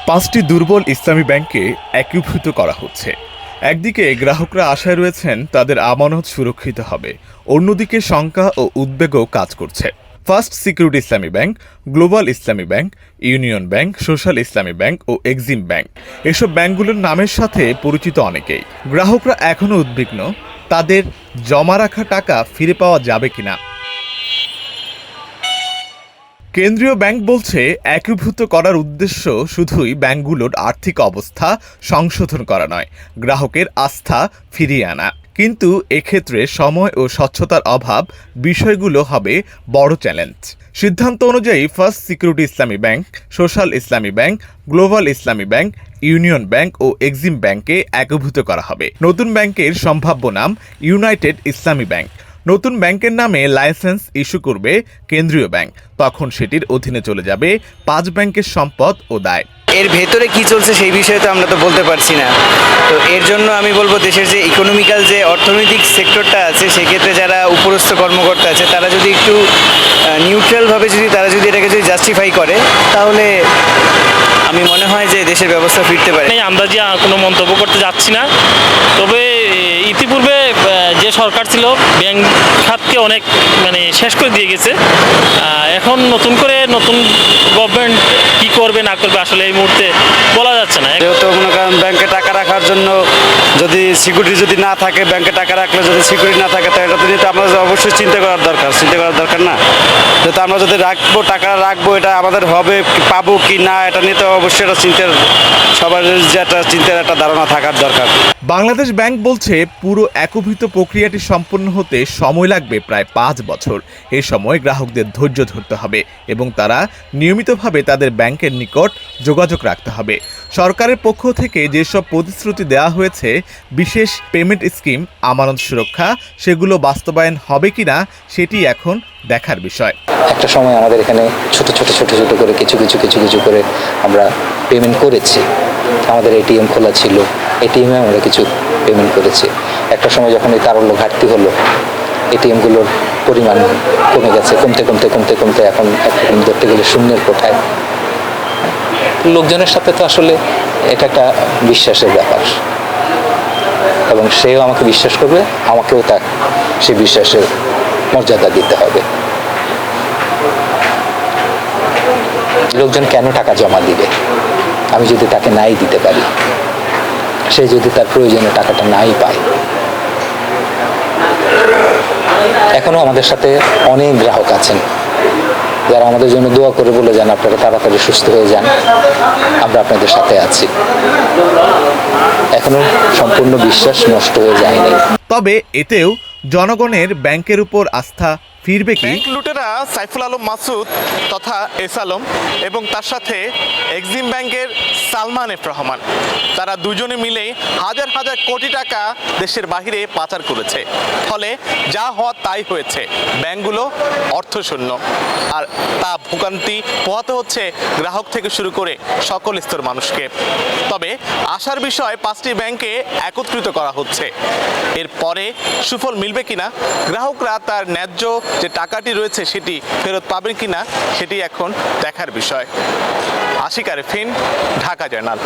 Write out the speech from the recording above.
পাঁচটি দুর্বল ইসলামী ব্যাংককে একীভূত করা হচ্ছে। একদিকে গ্রাহকরা আশায় রয়েছেন তাদের আমানত সুরক্ষিত হবে, অন্যদিকে শঙ্কা ও উদ্বেগও কাজ করছে। ফার্স্ট সিকিউরিটি ইসলামী ব্যাংক, গ্লোবাল ইসলামী ব্যাংক, ইউনিয়ন ব্যাংক, সোশ্যাল ইসলামী ব্যাংক ও এক্সিম ব্যাংক, এসব ব্যাংকগুলোর নামের সাথে পরিচিত অনেকেই। গ্রাহকরা এখনও উদ্বিগ্ন, তাদের জমা রাখা টাকা ফিরে পাওয়া যাবে কিনা। কেন্দ্রীয় ব্যাংক বলছে, একীভূত করার উদ্দেশ্য শুধুই ব্যাংকগুলোর আর্থিক অবস্থা সংশোধন করা নয়, গ্রাহকের আস্থা ফিরিয়ে আনা। কিন্তু এক্ষেত্রে সময় ও স্বচ্ছতার অভাব বিষয়গুলো হবে বড় চ্যালেঞ্জ। সিদ্ধান্ত অনুযায়ী ফার্স্ট সিকিউরিটি ইসলামী ব্যাংক, সোশ্যাল ইসলামী ব্যাংক, গ্লোবাল ইসলামী ব্যাংক, ইউনিয়ন ব্যাংক ও এক্সিম ব্যাংককে একীভূত করা হবে। নতুন ব্যাংকের সম্ভাব্য নাম ইউনাইটেড ইসলামী ব্যাংক। নতুন ব্যাংকের নামে লাইসেন্স ইস্যু করবে কেন্দ্রীয় ব্যাংক, তখন সেটির অধীনে চলে যাবে 5 ব্যাংকের সম্পদ ও দায়। এর ভেতরে কি চলছে সেই বিষয়ে তো আমরা তো বলতে পারছি না। তো এর জন্য আমি বলবো, দেশের যে ইকোনমিক্যাল যে অর্থনৈতিক সেক্টরটা আছে, সেক্ষেত্রে যারা উপরস্থ কর্মকর্তা আছে তারা যদি একটু নিউট্রালভাবে তারা যদি এটাকে জাস্টিফাই করে, তাহলে আমি মনে হয় যে দেশের ব্যবস্থা ফিরতে পারে। আমরা যে কোনো মন্তব্য করতে যাচ্ছি না, তবে ইতিপূর্বে যে সরকার ছিল ব্যাংক খাতকে অনেক শেষ করে দিয়ে গেছে। এখন নতুন গভর্নমেন্ট কি করবে না করবে আসলে এই মুহূর্তে বলা যাচ্ছে না। যেহেতু মনে করেন ব্যাংকে টাকা রাখার জন্য যদি সিকিউরিটি যদি না থাকে, ব্যাংকে টাকা রাখলে যদি সিকিউরিটি না থাকে, তো এটা তো নিয়ে তো আমাদের অবশ্যই চিন্তা করার দরকার না। যেহেতু আমরা যদি টাকা রাখবো, এটা আমাদের হবে পাবো কি না, এটা নিয়ে তো অবশ্যই একটা সবার যে একটা চিন্তার একটা ধারণা থাকার দরকার। বাংলাদেশ ব্যাংক বলছে, পুরো একীভূত প্রক্রিয়াটি সম্পন্ন হতে সময় লাগবে প্রায় 5 বছর। এই সময় গ্রাহকদের ধৈর্য ধরতে হবে এবং তারা নিয়মিতভাবে তাদের ব্যাংকের নিকট যোগাযোগ রাখতে হবে। সরকারের পক্ষ থেকে যেসব প্রতিশ্রুতি দেওয়া হয়েছে, বিশেষ পেমেন্ট স্কিম, আমানত সুরক্ষা, সেগুলো বাস্তবায়ন হবে কিনা সেটি এখন দেখার বিষয়। একটা সময় আমাদের এখানে ছোট করে কিছু করে আমরা পেমেন্ট করেছি। আমাদের এটিএম খোলা ছিল, এটিএমে আমরা কিছু পেমেন্ট করেছি। একটা সময় যখন এই তারল্য ঘাটতি হলো, এটিএমগুলোর পরিমাণ কমে গেছে, কমতে এখন একরকম ধরতে গেলে শূন্যের কোঠায়। লোকজনের সাথে তো আসলে এটা একটা বিশ্বাসের ব্যাপার, এবং সেও আমাকে বিশ্বাস করবে, আমাকেও তার সে বিশ্বাসের মর্যাদা দিতে হবে। লোকজন কেন টাকা জমা দিবে আমি যদি তাকে নাই দিতে পারি? সে যদি তার প্রয়োজনীয় টাকাটা নাই পায়। এখনো আমাদের সাথে অনেক গ্রাহক আছেন যারা আমাদের জন্য দোয়া করে বলে যান, আপনারা তাড়াতাড়ি সুস্থ হয়ে যান, আমরা আপনাদের সাথে আছি। এখনো সম্পূর্ণ বিশ্বাস নষ্ট হয়ে যায়নি। তবে এতেও জনগণের ব্যাংকের উপর আস্থা ফিরবে কি? ব্যাংক লুটেরা সাইফুল আলম মাসুদ তথা এস আলম এবং তার সাথে এক্সিম ব্যাংকের সালমান এফ রহমান, তারা দুজনে মিলে হাজার হাজার কোটি টাকা দেশের বাহিরে পাচার করেছে। ফলে যা হওয়া তাই হয়েছে, ব্যাংকগুলো অর্থশূন্য, আর তা ভোগান্তি পোহাতে হচ্ছে গ্রাহক থেকে শুরু করে সকল স্তর মানুষকে। তবে আশার বিষয়, 5টি ব্যাংকে একত্রিত করা হচ্ছে। এরপরে সুফল মিলবে কিনা, গ্রাহকরা তার ন্যায্য যে টাকাটি রয়েছে সেটি ফেরত পাবেন কিনা, সেটি এখন দেখার বিষয়। আশিক আরেফিন, ঢাকা জার্নাল।